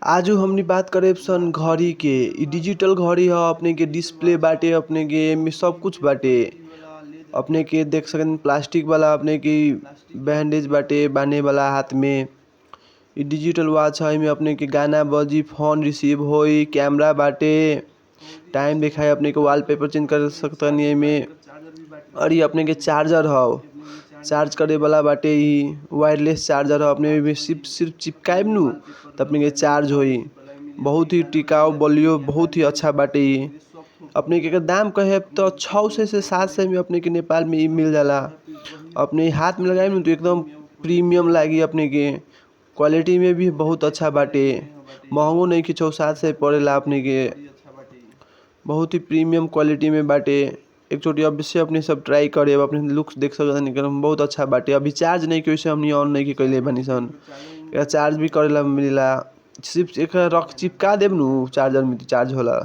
आजू हमनी बात करे सन घड़ी के। इ डिजिटल घड़ी ह अपने के डिस्प्ले बाटे अपने के एमे सब कुछ बाटे। अपने के देख सकन प्लास्टिक वाला अपने की बैंडेज बाटे बांधे वाला हाथ में। इ डिजिटल वॉच है एमे अपने के गाना बजी फोन रिसीव होई कैमरा बाटे टाइम दिखाई अपने के वॉलपेपर चेंज कर सकतनी एमे। और ये अपने के चार्जर ह चार्ज करे वाला बाटे इ वायरलेस चार्जर ह अपने में सिर्फ चिपकाएम नु त अपने के चार्ज होई। बहुत ही टिकाऊ बलियो बहुत ही अच्छा बाटे इ। अपने के अगर दाम कहे तो 600 से 700 में अपने के नेपाल में इ मिल जाला। अपने हाथ में लगाएम तो एकदम प्रीमियम लागी अपने के। क्वालिटी में भी बहुत अच्छा बाटे महंगो नहीं कि 600-700 पड़ेला अपने के। बहुत ही प्रीमियम क्वालिटी में बाटे। एक छोटी अवश्य अपने सब ट्राई करे अपने लुक्स देख सकत बहुत अच्छा बाटे। अभी चार्ज नहीं कि वैसे हमनी ऑन नहीं कि कइले बानी सन। चार्ज भी करेला मिलेला सिर्फ एक रख चिपका देम नु चार्जर में चार्ज होला।